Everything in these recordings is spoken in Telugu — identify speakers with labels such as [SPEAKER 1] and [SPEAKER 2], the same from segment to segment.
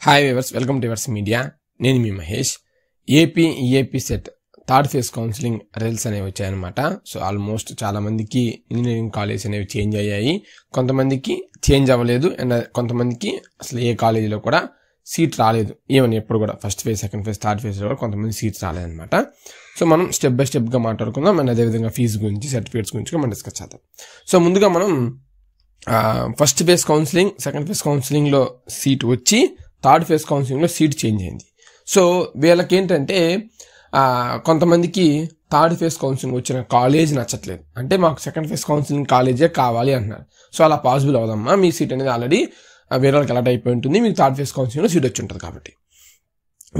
[SPEAKER 1] Hi viewers, welcome to yours media. నేను మీ Mahesh. AP set third phase counselling results అనేవి వచ్చాయన్నమాట. సో ఆల్మోస్ట్ చాలా మందికి ఇంజనీరింగ్ కాలేజ్ అనేవి చేంజ్ అయ్యాయి, కొంతమందికి చేంజ్ అవ్వలేదు, అండ్ కొంతమందికి అసలు ఏ కాలేజీలో కూడా సీట్ రాలేదు. ఈవెన్ ఎప్పుడు కూడా first phase, second phase, third ఫేజ్లో కూడా కొంతమంది సీట్స్ రాలేదన్నమాట. సో మనం స్టెప్ బై స్టెప్గా మాట్లాడుకుందాం, అండ్ అదేవిధంగా ఫీజు గురించి, సర్టిఫికేట్స్ గురించి మనం డిస్కస్ చేద్దాం. సో ముందుగా మనం first phase counselling, second phase కౌన్సిలింగ్లో సీట్ వచ్చి థర్డ్ ఫేజ్ కౌన్సిలింగ్లో సీట్ చేంజ్ అయింది. సో వీళ్ళకి ఏంటంటే కొంతమందికి థర్డ్ ఫేజ్ కౌన్సిలింగ్ వచ్చిన కాలేజ్ నచ్చట్లేదు, అంటే మాకు సెకండ్ ఫేజ్ కౌన్సిలింగ్ కాలేజే కావాలి అంటున్నారు. సో అలా పాసిబుల్ అవుదమ్మా, మీ సీట్ అనేది ఆల్రెడీ వేరే వాళ్ళకి అలాట్ అయిపోయి ఉంటుంది, మీకు థర్డ్ ఫేజ్ కౌన్సిలింగ్లో సీట్ వచ్చి ఉంటుంది. కాబట్టి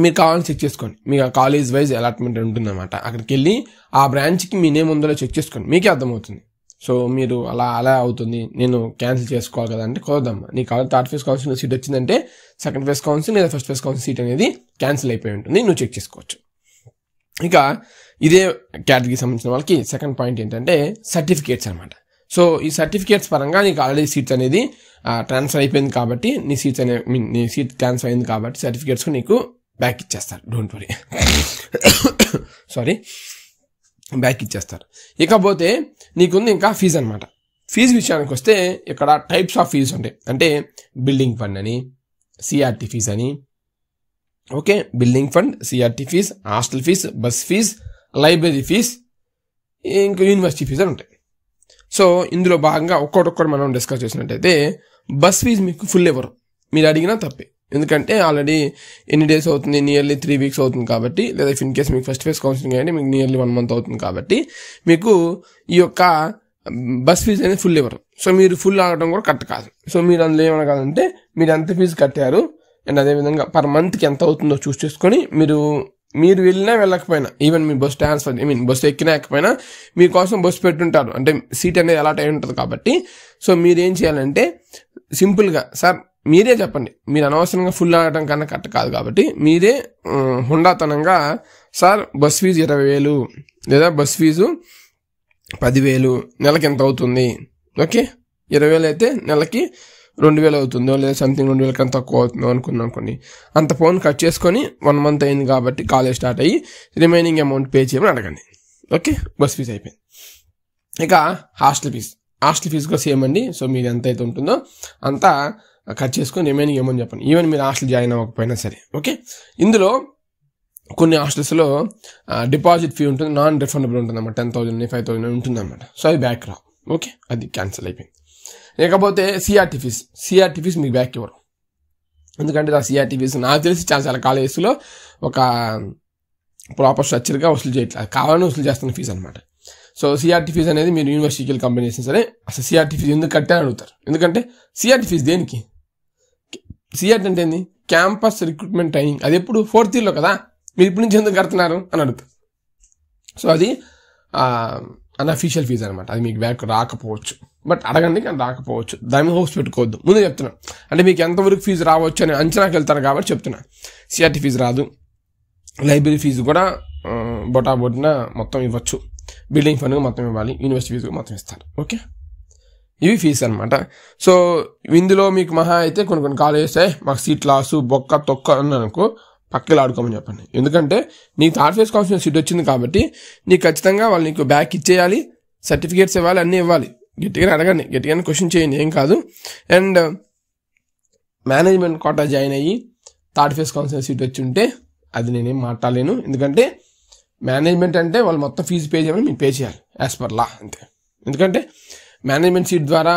[SPEAKER 1] మీరు కావాలని చెక్ చేసుకోండి, మీకు ఆ కాలేజ్ వైజ్ అలాట్మెంట్ ఉంటుందన్నమాట. అక్కడికి వెళ్ళి ఆ బ్రాంచ్కి మీ నేమ్ ఉందో చెక్ చేసుకోండి, మీకే అర్థమవుతుంది. సో మీరు అలా అవుతుంది, నేను క్యాన్సిల్ చేసుకోవాలి కదా అంటే కుదరదమ్మా. నీకు కావాలి థర్డ్ ఫేజ్ కౌన్సిలింగ్ సీట్ వచ్చిందంటే సెకండ్ ఫేజ్ కౌన్సిలింగ్ లేదా ఫస్ట్ ఫేజ్ కౌన్సిలింగ్ సీట్ అనేది క్యాన్సిల్ అయిపోయి ఉంటుంది, నువ్వు చెక్ చేసుకోవచ్చు. ఇక ఇదే కేటగిరీకి సంబంధించిన వాళ్ళకి సెకండ్ పాయింట్ ఏంటంటే సర్టిఫికేట్స్ అనమాట. సో ఈ సర్టిఫికేట్స్ పరంగా నీకు ఆల్రెడీ సీట్స్ అనేది ట్రాన్స్ఫర్ అయిపోయింది కాబట్టి, నీ సీట్ ట్రాన్స్ఫర్ అయింది కాబట్టి సర్టిఫికేట్స్ నీకు బ్యాక్ ఇచ్చేస్తారు, డోంట్ వరీ. బ్యాక్ ఇచ్చేస్తారు. ఇకపోతే నీకుంది ఇంకా ఫీజు అనమాట. ఫీజు విషయానికి వస్తే ఇక్కడ టైప్స్ ఆఫ్ ఫీజు ఉంటాయి, అంటే బిల్డింగ్ ఫండ్ అని, సిఆర్టీ ఫీజ్ అని, okay, building fund, CRT fee, hostel fee, bus fee, library fee, ఇంకా యూనివర్సిటీ ఫీజ్ అని ఉంటాయి. సో ఇందులో భాగంగా ఒక్కొక్కటి మనం డిస్కస్ చేసినట్టయితే బస్ ఫీజ్ మీకు ఫుల్ ఇవ్వరు, మీరు అడిగినా తప్పే. ఎందుకంటే ఆల్రెడీ ఎన్ని డేస్ అవుతుంది, నియర్లీ 3 వీక్స్ అవుతుంది కాబట్టి, లేదా ఇన్ కేస్ మీకు ఫస్ట్ ఫేజ్ కౌన్సిలింగ్ అంటే మీకు నియర్లీ 1 మంత్ అవుతుంది కాబట్టి మీకు ఈ యొక్క బస్ ఫీజు అనేది ఫుల్ ఇవ్వరు. సో మీరు ఫుల్ ఆగడం కూడా కరెక్ట్ కాదు. సో మీరు అందులో ఏమనగాలంటే మీరు ఎంత ఫీజు కట్టారు అండ్ అదేవిధంగా పర్ మంత్కి ఎంత అవుతుందో చూస్ చేసుకొని మీరు వెళ్ళినా వెళ్ళకపోయినా, ఈవెన్ మీ బస్ ట్రాన్స్ఫర్ బస్సు ఎక్కినా ఎక్కపోయినా మీకోసం బస్సు పెట్టుంటారు, అంటే సీట్ అనేది అలాట్ అయి ఉంటుంది కాబట్టి. సో మీరు ఏం చేయాలంటే సింపుల్గా సార్ మీరే చెప్పండి, మీరు అనవసరంగా ఫుల్ ఆడటం కన్నా కరెక్ట్ కాదు కాబట్టి మీరే హుండాతనంగా సార్ బస్ ఫీజు 20,000 లేదా బస్ ఫీజు 10,000 నెలకి ఎంత అవుతుంది, ఓకే 20,000 అయితే నెలకి 2,000 అవుతుందో లేదా సంథింగ్ 2,000 కన్నా తక్కువ అవుతుందో అనుకోండి. అంత ఫోన్ కట్ చేసుకొని 1 మంత్ అయింది కాబట్టి కాలేజ్ స్టార్ట్ అయ్యి రిమైనింగ్ అమౌంట్ పే చేయమని అడగండి. ఓకే, బస్ ఫీజు అయిపోయింది. ఇక హాస్టల్ ఫీజు కూడా సేమ్ అండి. సో మీరు ఎంత అయితే ఉంటుందో అంతా కట్ చేసుకొని రిమైనింగ్ అమౌంట్ చెప్పండి, ఈవెన్ మీరు హాస్టల్ జాయిన్ అవ్వకపోయినా సరే. ఓకే, ఇందులో కొన్ని హాస్టల్స్లో డిపాజిట్ ఫీ ఉంటుంది, నాన్ రిఫండబుల్ ఉంటుంది అన్నమాట, 10,000 5,000 ఉంటుంది అన్నమాట. సో అది బ్యాక్ రావు. ఓకే, అది క్యాన్సిల్ అయిపోయింది. లేకపోతే సిఆర్టీ ఫీజ్ మీకు బ్యాక్ ఇవ్వరు, ఎందుకంటే ఆ సిఆర్టీ ఫీజ్ నాకు తెలిసి చాలా కాలేజెస్లో ఒక ప్రాపర్ స్ట్రక్చర్గా వసూలు చేయట్లేదు, కావాలని వసూలు చేస్తున్న ఫీజు అనమాట. సో సిఆర్టీ ఫీజ్ అనేది మీరు యూనివర్సిటీకి కంపెనీ చేసిన సరే అసలు సిఆర్టీ ఫీజ్ ఎందుకు కట్టారని అడుగుతారు. ఎందుకంటే సిఆర్టీ ఫీజ్ దేనికి, సిఆర్టీ అంటే ఏంది, క్యాంపస్ రిక్రూట్మెంట్ ట్రైనింగ్, అది ఎప్పుడు 4th yearలో కదా, మీరు ఇప్పటి నుంచి ఎందుకు కడుతున్నారు అని అడుగుతారు. సో అది అన్అఫీషియల్ ఫీజ్ అనమాట, అది మీకు బ్యాక్ రాకపోవచ్చు, బట్ అడగండి కానీ రాకపోవచ్చు, దాని హోప్స్ పెట్టుకోవద్దు. ముందు చెప్తున్నా, అంటే మీకు ఎంతవరకు ఫీజు రావచ్చు అని అంచనాకి వెళ్తారు కాబట్టి చెప్తున్నా. సిఆర్టీ ఫీజు రాదు, లైబ్రరీ ఫీజు కూడా బొటాబొట్టిన మొత్తం ఇవ్వచ్చు, బిల్డింగ్ ఫండ్ మొత్తం ఇవ్వాలి, యూనివర్సిటీ ఫీజు మొత్తం ఇస్తారు. ఓకే, ఇవి ఫీజు అనమాట. సో ఇందులో మీకు మహా అయితే కొన్ని కాలేజెస్ మాకు సీట్ లాసు బొక్క తొక్క అన్ననుకో పక్కలు ఆడుకోమని చెప్పండి. ఎందుకంటే నీకు థర్డ్ ఫేజ్ కౌన్సిలింగ్ సీట్ వచ్చింది కాబట్టి నీకు ఖచ్చితంగా వాళ్ళు నీకు బ్యాక్ ఇచ్చేయాలి, సర్టిఫికేట్స్ ఇవ్వాలి, అన్నీ ఇవ్వాలి. గట్టిగానే అడగండి, గట్టిగానే క్వశ్చన్ చేయండి, ఏం కాదు. అండ్ మేనేజ్మెంట్ కోటా జాయిన్ అయ్యి థర్డ్ ఫేజ్ కౌన్సిలింగ్ సీట్ వచ్చి ఉంటే అది నేనేం మాట్లాడలేను, ఎందుకంటే మేనేజ్మెంట్ అంటే వాళ్ళు మొత్తం ఫీజు పే చేయమని మీరు పే చేయాలి యాజ్ పర్ లా అంతే. ఎందుకంటే మేనేజ్మెంట్ సీట్ ద్వారా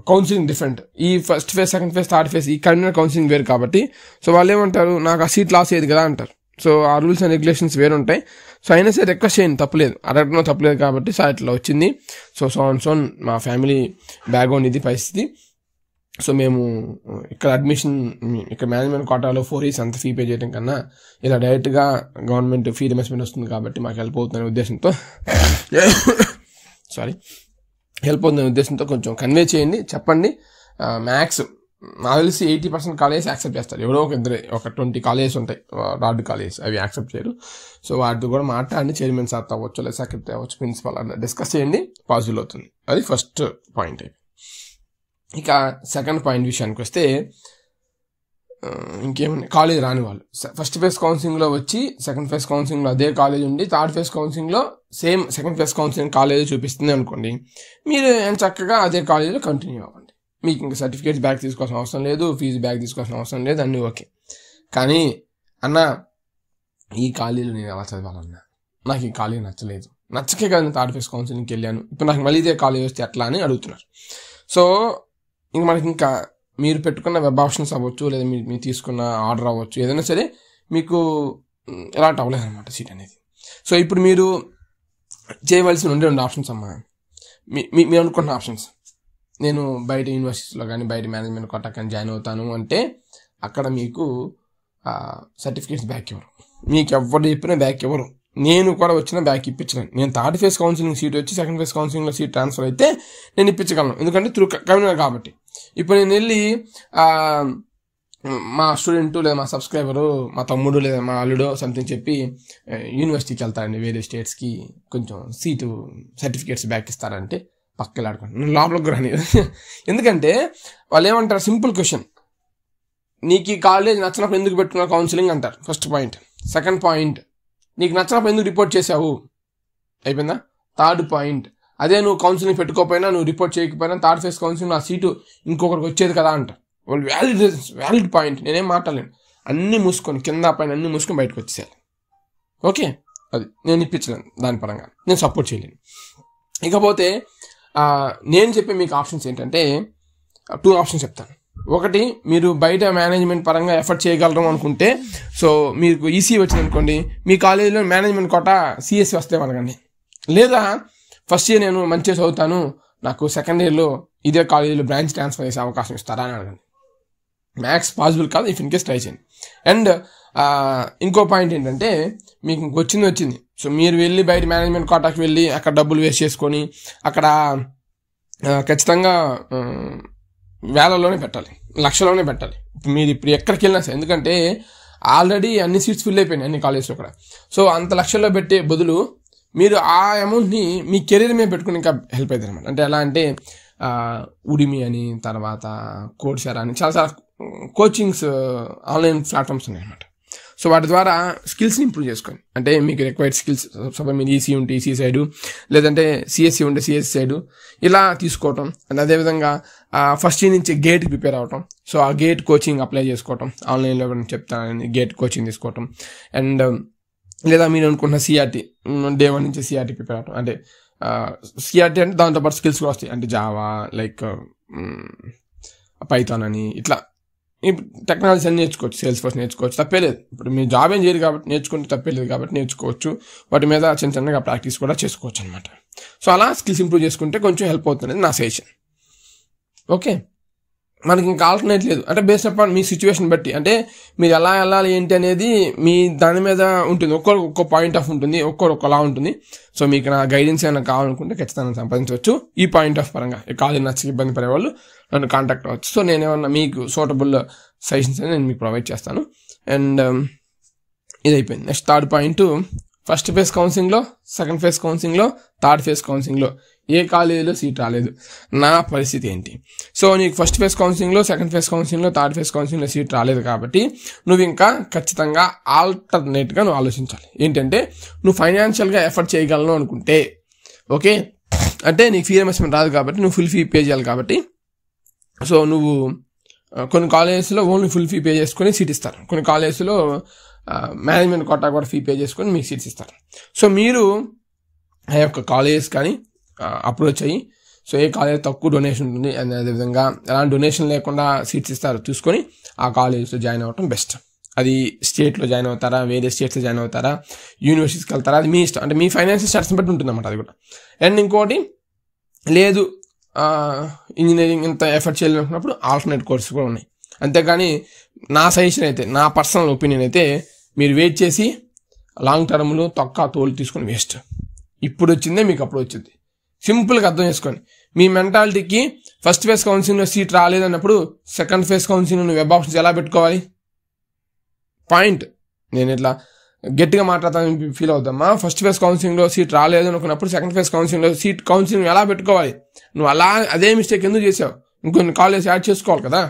[SPEAKER 1] కౌన్సిలింగ్ డిఫరెంట్, ఈ first phase, second phase, third phase ఈ కన్వీనర్ కౌన్సిలింగ్ వేరు కాబట్టి. సో వాళ్ళు ఏమంటారు, నాకు ఆ సీట్ లాస్ అయ్యేది కదా అంటారు. సో ఆ రూల్స్ అండ్ రెగ్యులేషన్స్ వేరు ఉంటాయి. సో అయినా సరే రిక్వెస్ట్ చేయండి, తప్పలేదు, అడగడం తప్పలేదు కాబట్టి సార్ ఇట్లా వచ్చింది, సో సోన్ మా ఫ్యామిలీ బ్యాక్గ్రౌండ్ ఇది పరిస్థితి, సో మేము ఇక్కడ ఇక్కడ మేనేజ్మెంట్ కోటాలో 4 years అంత ఫీ పే చేయడం కన్నా ఇలా డైరెక్ట్గా గవర్నమెంట్ ఫీ రిమర్స్మెంట్ వస్తుంది కాబట్టి మాకు హెల్ప్ అవుతుందనే ఉద్దేశంతో హెల్ప్ అవుతుందనే ఉద్దేశంతో కొంచెం కన్వే చేయండి, చెప్పండి. మ్యాక్స్ నాకు తెలిసి 80% కాలేజెస్ యాక్సెప్ట్ చేస్తారు, ఎవరో ఒక 20 కాలేజెస్ ఉంటాయి రాడ్ కాలేజెస్, అవి యాక్సెప్ట్ చేయరు. సో వాటితో కూడా మాట్లాడి చైర్మన్ సార్ అవ్వచ్చు లేదా సెక్రటరీ అవ్వచ్చు, ప్రిన్సిపల్ అన్న డిస్కస్ చేయండి, పాసిబుల్ అవుతుంది. అది ఫస్ట్ పాయింట్. ఇక సెకండ్ పాయింట్ విషయానికి వస్తే ఇంకేమన్నా కాలేజ్ రాని వాళ్ళు ఫస్ట్ ఫేజ్ కౌన్సిలింగ్లో వచ్చి సెకండ్ ఫేజ్ కౌన్సిలింగ్లో అదే కాలేజ్ ఉండి థర్డ్ ఫేజ్ కౌన్సిలింగ్లో same second phase counselling college చూపిస్తుంది అనుకోండి, మీరు చక్కగా అదే కాలేజీలో కంటిన్యూ అవ్వండి. మీకు ఇంకా సర్టిఫికేట్స్ బ్యాక్ తీసుకోవాల్సిన అవసరం లేదు, ఫీజు బ్యాక్ తీసుకోవాల్సిన అవసరం లేదు, అన్నీ ఓకే. కానీ అన్న ఈ కాలేజీలో నేను ఎలా చదవాలన్నా, నాకు ఈ కాలేజీ నచ్చలేదు, నచ్చకే కదా నేను థర్డ్ ఫేజ్ కౌన్సిలింగ్కి వెళ్ళాను, ఇప్పుడు నాకు మళ్ళీ ఇదే కాలేజ్ వస్తే ఎట్లా అని అడుగుతున్నారు. సో ఇంక మనకి ఇంకా మీరు పెట్టుకున్న వెబ్ ఆప్షన్స్ అవ్వచ్చు, లేదా మీరు తీసుకున్న ఆర్డర్ అవ్వచ్చు, ఏదైనా సరే మీకు ఎలాంటి అవ్వలేదు అనమాట సీట్ అనేది. సో ఇప్పుడు మీరు చేయవలసిన 2 ఆప్షన్స్ అమ్మా. మీరు అనుకున్న ఆప్షన్స్, నేను బయట యూనివర్సిటీస్లో కానీ బయట మేనేజ్మెంట్ కోటా కానీ జాయిన్ అవుతాను అంటే అక్కడ మీకు సర్టిఫికేట్స్ బ్యాక్ ఇవ్వరు, మీకు ఎవరు చెప్పినా బ్యాక్ ఇవ్వరు. నేను కూడా వచ్చిన బ్యాక్ ఇప్పించలేను. నేను థర్డ్ ఫేజ్ కౌన్సిలింగ్ సీట్ వచ్చి సెకండ్ ఫేజ్ కౌన్సిలింగ్లో సీట్ ట్రాన్స్ఫర్ అయితే నేను ఇప్పించగలను, ఎందుకంటే త్రూ కన్వీనర్ కాబట్టి. ఇప్పుడు నేను వెళ్ళి మా స్టూడెంట్ లేదా మా సబ్స్క్రైబరు, మా తమ్ముడు లేదా మా అల్లుడో సంథింగ్ చెప్పి యూనివర్సిటీకి వెళ్తారండి, వేరే స్టేట్స్కి, కొంచెం సీటు సర్టిఫికేట్స్ బ్యాక్ ఇస్తారంటే పక్కకి ఆడుకుంటాను, నేను లోపలికి రాని. ఎందుకంటే వాళ్ళు ఏమంటారు, సింపుల్ క్వశ్చన్, నీకు ఈ కాలేజ్ నచ్చినప్పుడు ఎందుకు పెట్టుకున్నావు కౌన్సిలింగ్ అంటారు, ఫస్ట్ పాయింట్. సెకండ్ పాయింట్, నీకు నచ్చినప్పుడు ఎందుకు రిపోర్ట్ చేసావు, అయిపోయిందా. థర్డ్ పాయింట్, అదే నువ్వు కౌన్సిలింగ్ పెట్టుకోకపోయినా, నువ్వు రిపోర్ట్ చేయకపోయినా థర్డ్ ఫేజ్ కౌన్సిలింగ్ ఆ సీటు ఇంకొకరికి వచ్చేది కదా అంటారు. వాళ్ళు వ్యాలిడ్ పాయింట్, నేనేం మాట్లాడలేను. అన్నీ మూసుకొని కింద పైన అన్నీ మూసుకొని బయటకు వచ్చేసాను. ఓకే, అది నేను ఇప్పించలేను, దాని పరంగా నేను సపోర్ట్ చేయలేను. ఇకపోతే నేను చెప్పే మీకు ఆప్షన్స్ ఏంటంటే 2 ఆప్షన్స్ చెప్తాను. ఒకటి, మీరు బయట మేనేజ్మెంట్ పరంగా ఎఫర్ట్ చేయగలరు అనుకుంటే, సో మీకు ఈసీ వచ్చింది అనుకోండి, మీ కాలేజీలో మేనేజ్మెంట్ కోటా సిఎస్సి వస్తే అనకండి. లేదా ఫస్ట్ ఇయర్ నేను మంచిగా చదువుతాను, నాకు సెకండ్ ఇయర్లో ఇదే కాలేజీలో బ్రాంచ్ ట్రాన్స్ఫర్ చేసే అవకాశం ఇస్తారా అని అడగండి. మ్యాథ్స్ పాసిబుల్ కాదు, ఇఫ్ ఇన్ కేస్ ట్రై చేయండి. అండ్ ఇంకో పాయింట్ ఏంటంటే, మీకు వచ్చింది, సో మీరు వెళ్ళి బయట మేనేజ్మెంట్ కోటాకి వెళ్ళి అక్కడ డబ్బులు వేస్ట్ చేసుకొని అక్కడ ఖచ్చితంగా వేలలోనే పెట్టాలి, లక్షలోనే పెట్టాలి మీరు ఇప్పుడు ఎక్కడికి వెళ్ళినా సరే. ఎందుకంటే ఆల్రెడీ అన్ని సీట్స్ ఫిల్ అయిపోయినాయి అన్ని కాలేజ్లో కూడా. సో అంత లక్షల్లో పెట్టే బదులు మీరు ఆ అమౌంట్ని మీ కెరీర్ మీద పెట్టుకుని ఇంకా హెల్ప్ అవుతుంది అనమాట. అంటే ఎలా అంటే ఉడిమి అని, తర్వాత కోర్సెరా అని చాలా కోచింగ్స్ ఆన్లైన్ ప్లాట్ఫామ్స్ ఉన్నాయి అనమాట. సో వాటి ద్వారా స్కిల్స్ని ఇంప్రూవ్ చేసుకోండి. అంటే మీకు రిక్వైర్డ్ స్కిల్స్, సపోజ్ మీరు ఈసీ ఉంటే ఈసీ సైడు, లేదంటే సిఎస్సి ఉంటే సిఎస్సి సైడు, ఇలా తీసుకోవటం. అండ్ అదేవిధంగా ఫస్ట్ ఇయర్ నుంచి గేట్కి ప్రిపేర్ అవ్వటం. సో ఆ గేట్ కోచింగ్ అప్లై చేసుకోవటం, ఆన్లైన్లో చెప్తానని గేట్ కోచింగ్ తీసుకోవటం. అండ్ లేదా మీరు అనుకుంటున్న సిఆర్టీ, డే 1 నుంచి సిఆర్టీ ప్రిపేర్ అవ్వటం. అంటే సిఆర్టీ అంటే దాంతోపాటు స్కిల్స్ కూడా వస్తాయి, అంటే జావా, లైక్ పైథాన్ అని, ఇట్లా టెక్నాలజీస్ అన్ని నేర్చుకోవచ్చు, సేల్స్ ఫోర్స్ నేర్చుకోవచ్చు, తప్పేలేదు. ఇప్పుడు మీరు జాబ్ ఏం చేయరు కాబట్టి నేర్చుకుంటే తప్పేలేదు, కాబట్టి నేర్చుకోవచ్చు. వాటి మీద చిన్నగా ప్రాక్టీస్ కూడా చేసుకోవచ్చు అనమాట. సో అలా స్కిల్స్ ఇంప్రూవ్ చేసుకుంటే కొంచెం హెల్ప్ అవుతుంది నా సజెషన్. ఓకే, మనకి ఇంకా ఆల్టర్నేట్ లేదు. అంటే బేస్డ్ అపాన్ మీ సిచ్యువేషన్ బట్టి, అంటే మీరు ఎలా వెళ్ళాలి ఏంటి అనేది మీ దాని మీద ఉంటుంది. ఒక్కొక్క పాయింట్ ఆఫ్ ఉంటుంది, ఒక్కొక్కలా ఉంటుంది. సో మీకు నా గైడెన్స్ ఏమైనా కావాలనుకుంటే ఖచ్చితంగా సంపాదించవచ్చు. ఈ పాయింట్ ఆఫ్ పరంగా కాలేజ్ నచ్చక ఇబ్బంది పడేవాళ్ళు నన్ను కాంటాక్ట్ అవ్వచ్చు. సో నేను ఏమన్నా మీకు సూటబుల్ సజెషన్స్ అని నేను మీకు ప్రొవైడ్ చేస్తాను. అండ్ ఇది అయిపోయింది. Next third point, first phase కౌన్సిలింగ్లో, సెకండ్ ఫేజ్ కౌన్సిలింగ్లో, థర్డ్ ఫేజ్ కౌన్సిలింగ్లో ఏ కాలేజీలో సీట్ రాలేదు, నా పరిస్థితి ఏంటి? సో నీకు ఫస్ట్ ఫేజ్ కౌన్సిలింగ్లో, సెకండ్ ఫేజ్ కౌన్సిలింగ్లో, థర్డ్ ఫేజ్ కౌన్సిలింగ్లో సీట్ రాలేదు కాబట్టి నువ్వు ఇంకా ఖచ్చితంగా ఆల్టర్నేట్గా నువ్వు ఆలోచించాలి. ఏంటంటే నువ్వు ఫైనాన్షియల్గా ఎఫర్ట్ చేయగలను అనుకుంటే, ఓకే, అంటే నీకు ఫీ రియంబర్స్మెంట్ రాదు కాబట్టి నువ్వు ఫుల్ ఫీ పే చేయాలి కాబట్టి, సో నువ్వు కొన్ని కాలేజెస్లో ఓన్లీ ఫుల్ ఫీ పే చేసుకొని సీట్ ఇస్తారు, కొన్ని కాలేజెస్లో మేనేజ్మెంట్ కోటా కూడా ఫీ పే చేసుకొని మీకు సీట్స్ ఇస్తారు. సో మీరు ఆ యొక్క కాలేజెస్ కానీ అప్రోచ్ అయ్యి, సో ఏ కాలేజ్ తక్కువ డొనేషన్ ఉంటుంది, అండ్ అదేవిధంగా ఎలాంటి డొనేషన్ లేకుండా సీట్స్ ఇస్తారు చూసుకొని ఆ కాలేజ్లో జాయిన్ అవ్వటం బెస్ట్. అది స్టేట్లో జాయిన్ అవుతారా, వేరే స్టేట్స్లో జాయిన్ అవుతారా, యూనివర్సిటీస్కి వెళ్తారా, అది మీ ఇష్టం. అంటే మీ ఫైనాన్షియల్ స్టాటస్ని బట్టి ఉంటుంది అన్నమాట అది కూడా. అండ్ ఇంకోటి, లేదు ఇంజనీరింగ్ ఇంత ఎఫర్ట్ చేయాలనుకున్నప్పుడు ఆల్టర్నేట్ కోర్సెస్ కూడా ఉన్నాయి. అంతేగాని నా సజెషన్ అయితే, నా పర్సనల్ ఒపీనియన్ అయితే, మీరు వెయిట్ చేసి లాంగ్ టర్మ్లో తోలు తీసుకొని వేస్ట్. ఇప్పుడు వచ్చిందే మీకు అప్పుడు వచ్చింది. సింపుల్గా అర్థం చేసుకోండి. మీ మెంటాలిటీకి ఫస్ట్ ఫేజ్ కౌన్సిలింగ్లో సీట్ రాలేదన్నప్పుడు second phase counselling web options ఎలా పెట్టుకోవాలి పాయింట్. నేను ఇట్లా గట్టిగా మాట్లాడతాను ఫీల్ అవుతామా, ఫస్ట్ ఫేజ్ కౌన్సిలింగ్లో సీట్ రాలేదు అనుకున్నప్పుడు సెకండ్ ఫేజ్ కౌన్సిలింగ్లో కౌన్సిలింగ్ ఎలా పెట్టుకోవాలి? నువ్వు అలా అదే మిస్టేక్ ఎందుకు చేసావు? ఇంకొన్ని కాలేజ్ యాడ్ చేసుకోవాలి కదా.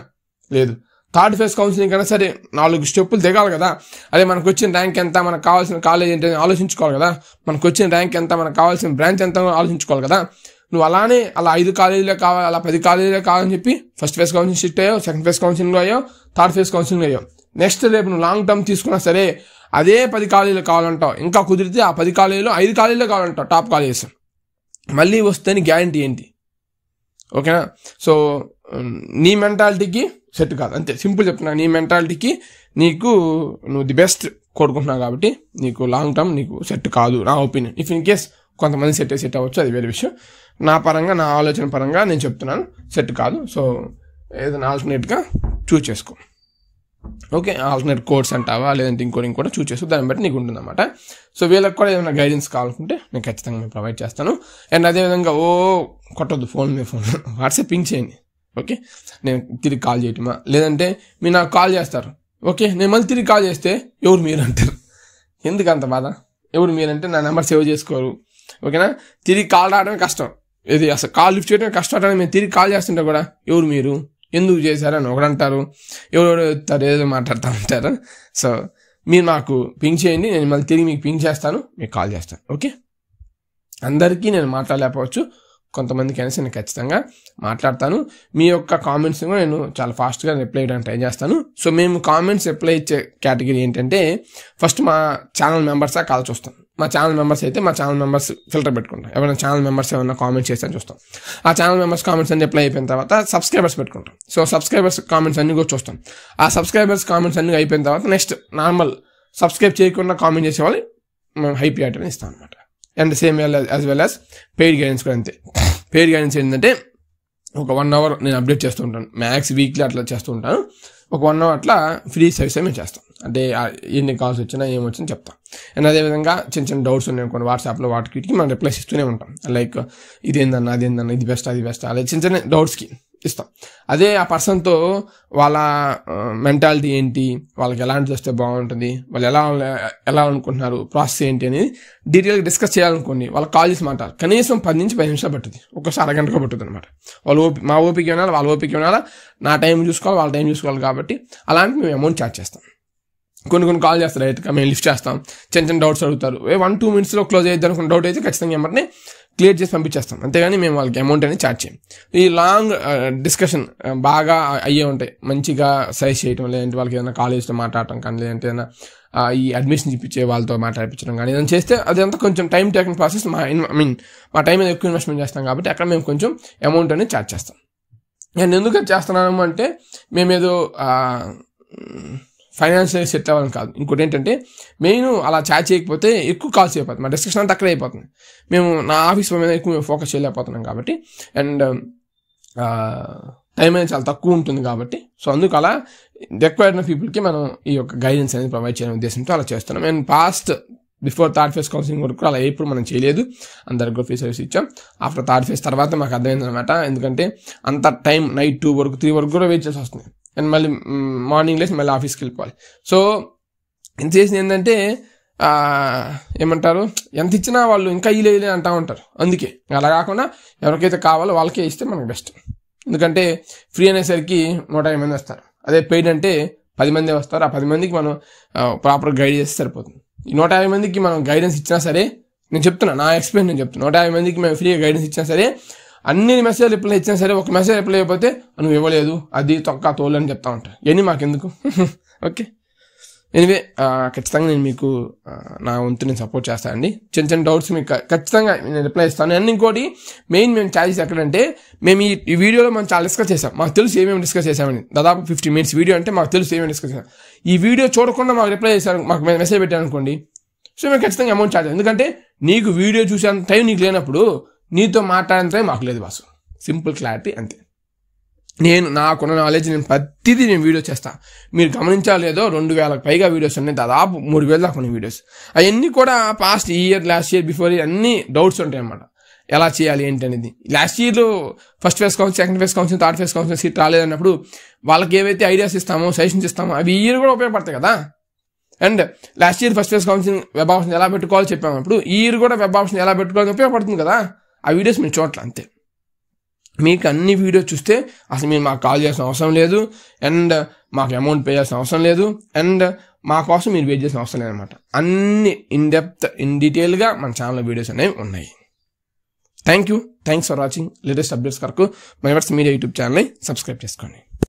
[SPEAKER 1] లేదు, థర్డ్ ఫేజ్ కౌన్సిలింగ్ కన్నా సరే 4 స్టెప్పులు దిగాలి కదా. అదే మనకు వచ్చిన ర్యాంక్ ఎంత, మనకు కావాల్సిన కాలేజ్ ఏంటని ఆలోచించుకోవాలి కదా, మనకు వచ్చిన ర్యాంక్ ఎంత, మనకు కావాల్సిన బ్రాంచ్ ఎంత ఆలోచించుకోవాలి కదా. నువ్వు అలానే అలా 5 కాలేజీలే కావాలి, అలా 10 కాలేజీలే కావాలని చెప్పి ఫస్ట్ ఫేజ్ కౌన్సిలింగ్ షిఫ్ట్ అయ్యావు, సెకండ్ ఫేజ్ కౌన్సిలింగ్ అయ్యావు, థర్డ్ ఫేజ్ కౌన్సిలింగ్ అయ్యావు. నెక్స్ట్ రేపు నువ్వు లాంగ్ టర్మ్ తీసుకున్నా సరే అదే 10 కాలేజీలు కావాలంటావు, ఇంకా కుదిరితే ఆ 10 కాలేజీలో 5 కాలేజీలే కావాలంటావు, టాప్ కాలేజెస్. మళ్ళీ వస్తేని గ్యారంటీ ఏంటి? ఓకేనా? సో నీ మెంటాలిటీకి సెట్ కాదు, అంతే సింపుల్ చెప్తున్నా. నీ మెంటాలిటీకి నువ్వు ది బెస్ట్ కోరుకుంటున్నావు కాబట్టి నీకు లాంగ్ టర్మ్ నీకు సెట్ కాదు, నా ఒపీనియన్. ఇఫ్ ఇన్ కేస్ కొంతమంది సెట్ అవ్వచ్చు, అది వేరే విషయం. నా పరంగా, నా ఆలోచన పరంగా నేను చెప్తున్నాను, సెట్ కాదు. సో ఏదైనా ఆల్టర్నేట్గా చూస్ చేసుకో. ఓకే, ఆల్టర్నేట్ కోర్స్ అంటావా లేదంటే ఇంకోటి కూడా చూస్ చేసుకో, దాన్ని బట్టి నీకు ఉంటుందన్నమాట. సో వీళ్ళకి కూడా ఏమైనా గైడెన్స్ కావాలనుకుంటే నేను ఖచ్చితంగా నేను ప్రొవైడ్ చేస్తాను. అండ్ అదేవిధంగా కొట్టొద్దు ఫోన్ వాట్సాప్ పింక్ చేయండి. ఓకే, నేను తిరిగి కాల్ చేయటమా, లేదంటే మీరు నాకు కాల్ చేస్తారు, ఓకే నేను మళ్ళీ తిరిగి కాల్ చేస్తే ఎవరు మీరు అంటారు. ఎందుకు అంత బాధ? ఎవరు మీరంటే నా నెంబర్ సేవ్ చేసుకోరు. ఓకేనా? తిరిగి కాల్ రావడమే కష్టం, ఇది అసలు కాల్ లిఫ్ట్ చేయడమే కష్టం. అంటే మేము తిరిగి కాల్ చేస్తుంటే కూడా ఎవరు మీరు, ఎందుకు చేశారని ఒకడు అంటారు, ఎవరు ఏదో మాట్లాడుతూ ఉంటారు. సో మీరు నాకు పింక్ చేయండి, నేను మళ్ళీ తిరిగి మీకు పింక్ చేస్తాను, మీకు కాల్ చేస్తాను. ఓకే, అందరికీ నేను మాట్లాడలేకపోవచ్చు, కొంతమందికి అనేసి నేను ఖచ్చితంగా మాట్లాడతాను. మీ యొక్క కామెంట్స్ నేను చాలా ఫాస్ట్గా రిప్లై ఇవ్వడానికి ట్రై చేస్తాను. సో మేము కామెంట్స్ రిప్లై ఇచ్చే కేటగిరీ ఏంటంటే ఫస్ట్ మా ఛానల్ మెంబర్సా కాల్ చూస్తాం. మా ఛానల్ మెంబర్స్ అయితే మా ఛానల్ మెంబర్స్ ఫిల్టర్ పెట్టుకుంటాం. ఎవరైనా ఛానల్ మెంబర్స్ ఏమైనా కామెంట్స్ చేస్తారని చూస్తాం. ఆ ఛానల్ మెంబర్స్ కామెంట్స్ అన్ని రిప్లై అయిపోయిన తర్వాత సబ్స్క్రైబర్స్ పెట్టుకుంటాం. సో సబ్స్క్రైబర్స్ కామెంట్స్ అన్ని కూడా చూస్తాం. ఆ సబ్స్క్రైబర్స్ కామెంట్స్ అన్ని అయిపోయిన తర్వాత నెక్స్ట్ నార్మల్ సబ్స్క్రైబ్ చేయకుండా కామెంట్ చేసేవాళ్ళు మేము హై ప్రియారిటీని ఇస్తాం అనమాట. And same as well as paid guidance కూడా అంతే. పెయిడ్ గైడెన్స్ ఏంటంటే ఒక 1 hour నేను అప్డేట్ చేస్తూ ఉంటాను, మ్యాక్స్ వీక్లీ అట్లా చేస్తూ ఉంటాను. ఒక 1 hour అట్లా ఫ్రీ సర్వీస్ మేము చేస్తాం. అంటే ఎన్ని కాల్స్ వచ్చినా ఏమొచ్చినా చెప్తాం. అండ్ అదేవిధంగా చిన్న డౌట్స్ ఉన్నాయి అనుకోండి వాట్సాప్లో, వాటికి మనం రిప్లైస్ ఇస్తూనే ఉంటాం. లైక్ ఇదేందన్నా అదేందన్నా, ఇది బెస్ట్ అది బెస్ట్, అలా చిన్న డౌట్స్కి ఇస్తాం. అదే ఆ పర్సన్తో వాళ్ళ మెంటాలిటీ ఏంటి, వాళ్ళకి ఎలాంటి వస్తే బాగుంటుంది, వాళ్ళు ఎలా అనుకుంటున్నారు, ప్రాసెస్ ఏంటి అనేది డీటెయిల్గా డిస్కస్ చేయాలనుకోండి, వాళ్ళకి కాల్ చేసి మాట్లాడాలి. కనీసం 10 నుంచి 15 నిమిషాలు పట్టుద్ది, ఒక్కసారి అరగంటగా పట్టుద్ది అనమాట. మా ఓపిక వినాలి, వాళ్ళ ఓపిక వినాలా, నా టైం చూసుకోవాలి, వాళ్ళ టైం చూసుకోవాలి. కాబట్టి అలాంటి మేము అమౌంట్ ఛార్జ్ చేస్తాం. కొన్ని కాల్ చేస్తారు, డైరెక్ట్గా మేము లిఫ్ట్ చేస్తాం. చిన్న డౌట్స్ అడుగుతారు, 1-2 minutesలో క్లోజ్ అయ్యేది అనుకున్న డౌట్ అయితే ఖచ్చితంగా వెంటనే క్లియర్ చేసి పంపించేస్తాం. అంతేగాని మేము వాళ్ళకి అమౌంట్ అనేది ఛార్జ్ చేయం. ఈ లాంగ్ డిస్కషన్ బాగా అయ్యే ఉంటాయి, మంచిగా సైజ్ చేయడం, లేదంటే వాళ్ళకి ఏదైనా కాలేజ్లో మాట్లాడటం కానీ, లేదంటే ఏదైనా ఈ అడ్మిషన్ ఇప్పించే వాళ్ళతో మాట్లాడించడం కానీ ఏదైనా చేస్తే అదంతా కొంచెం టైం టేకింగ్ ప్రాసెస్. మా టైం మీద ఎక్కువ ఇన్వెస్ట్మెంట్ చేస్తాం కాబట్టి అక్కడ మేము కొంచెం అమౌంట్ అనేది ఛార్జ్ చేస్తాం. నేను ఎందుకు చేస్తున్నాము అంటే మేమేదో ఫైనాన్షియల్ సెట్ అవ్వాలని కాదు. ఇంకోటి ఏంటంటే మెయిన్ అలా ఛార్జ్ చేయకపోతే ఎక్కువ కాల్స్ అయిపోతుంది, మా డిస్కషన్ అంతా అక్కడే అయిపోతుంది. మేము నా ఆఫీస్ మీద ఎక్కువ ఫోకస్ చేయలేకపోతున్నాం కాబట్టి, అండ్ టైం అనేది చాలా తక్కువ ఉంటుంది కాబట్టి, సో అందుకు అలా రిక్వైర్డ్ పీపుల్కి మనం ఈ యొక్క గైడెన్స్ అనేది ప్రొవైడ్ చేయడం ఉద్దేశంతో అలా చేస్తున్నాం. And before third phase counselling వరకు అలా ఎప్పుడు మనం చేయలేదు, అందరికి ఫ్రీ సర్వీస్ ఇచ్చాం. ఆఫ్టర్ థర్డ్ ఫేజ్ తర్వాత మాకు అర్థమైంది అనమాట. ఎందుకంటే అంత టైం నైట్ 2 వరకు 3 వరకు కూడా వెయిట్ చేసి వస్తుంది. అండ్ మళ్ళీ మార్నింగ్ లేసి మళ్ళీ ఆఫీస్కి వెళ్ళిపోవాలి. సో ఇంత చేసింది ఏంటంటే ఏమంటారు, ఎంత ఇచ్చినా వాళ్ళు ఇంకా ఇలే అంటూ ఉంటారు. అందుకే అలా కాకుండా ఎవరికైతే కావాలో వాళ్ళకే ఇస్తే మనకు బెస్ట్. ఎందుకంటే ఫ్రీ అనేసరికి 150 మంది వస్తారు, అదే పెయిడ్ అంటే 10 మంది వస్తారు. ఆ 10 మందికి మనం ప్రాపర్గా గైడ్ చేస్తే సరిపోతుంది. ఈ 150 మందికి మనం గైడెన్స్ ఇచ్చినా సరే, నేను చెప్తున్నా నా ఎక్స్పీరియన్స్, నేను చెప్తున్నా 150 మందికి మేము ఫ్రీగా గైడెన్స్ ఇచ్చినా సరే, అన్ని మెసేజ్ రిప్లై ఇచ్చినా సరే, ఒక మెసేజ్ రిప్లై అయిపోతే నువ్వు ఇవ్వలేదు, అది తొక్క తోలు అని చెప్తా ఉంటాను. ఇవన్నీ మాకెందుకు? ఓకే, ఎనివే ఖచ్చితంగా నేను మీకు నా వంతు నేను సపోర్ట్ చేస్తానండి. చిన్న డౌట్స్ మీకు ఖచ్చితంగా నేను రిప్లై ఇస్తాను. అండ్ ఇంకోటి మెయిన్ మేము ఛార్జెస్ ఎక్కడంటే, మేము ఈ వీడియోలో మనం చాలా డిస్కస్ చేసాం, మాకు తెలుసు ఏమేమి డిస్కస్ చేసామని. దాదాపు 50 minutes వీడియో అంటే మాకు తెలుసు ఏమేమి డిస్కస్ చేసాం. ఈ వీడియో చూడకుండా మాకు రిప్లై చేశారు, మాకు మెసేజ్ పెట్టాను అనుకోండి, సో మేము ఖచ్చితంగా అమౌంట్ ఛార్జ్. ఎందుకంటే నీకు వీడియో చూసేంత టైం నీకు లేనప్పుడు నీతో మాట్లాడేంత టైం మాకు లేదు బాసు. సింపుల్ క్లారిటీ అంతే. నాకున్న నాలెడ్జ్ నేను ప్రతిదీ నేను వీడియో చేస్తాను. మీరు గమనించాలేదో 2000కి పైగా వీడియోస్ ఉన్నాయి, దాదాపు 3000 దాకా ఉన్నాయి వీడియోస్. అవన్నీ కూడా లాస్ట్ ఇయర్ బిఫోర్ ఇయర్ అన్ని డౌట్స్ ఉంటాయి అన్నమాట. ఎలా చేయాలి ఏంటి అనేది. లాస్ట్ ఇయర్లో first phase counselling, second phase counselling, third phase counselling seat రాలేదన్నప్పుడు వాళ్ళకి ఏవైతే ఐడియాస్ ఇస్తామో, సజెషన్స్ ఇస్తామో అవి ఈ ఇయర్ కూడా ఉపయోగపడతాయి కదా. And last year first phase counselling web option ఎలా పెట్టుకోవాలో చెప్పాము, అప్పుడు ఈ ఇయర్ కూడా వెబ్ ఆప్షన్ ఎలా పెట్టుకోవాలని ఉపయోగపడుతుంది కదా. ఆ వీడియోస్ మీరు చూడట్లే అంతే. మీకు అన్ని వీడియోస్ చూస్తే అసలు మీరు మాకు కాల్ చేయాల్సిన అవసరం లేదు. అండ్ మాకు అమౌంట్ పే చేయాల్సిన అవసరం లేదు, అండ్ మా కోసం మీరు వెయిట్ చేసిన అవసరం లేదనమాట. అన్ని ఇన్ డీటెయిల్గా మన ఛానల్లో వీడియోస్ అనేవి ఉన్నాయి. Thanks for watching. Latest updates కొరకు మైవర్స్ మీడియా యూట్యూబ్ ఛానల్ని సబ్స్క్రైబ్ చేసుకోండి.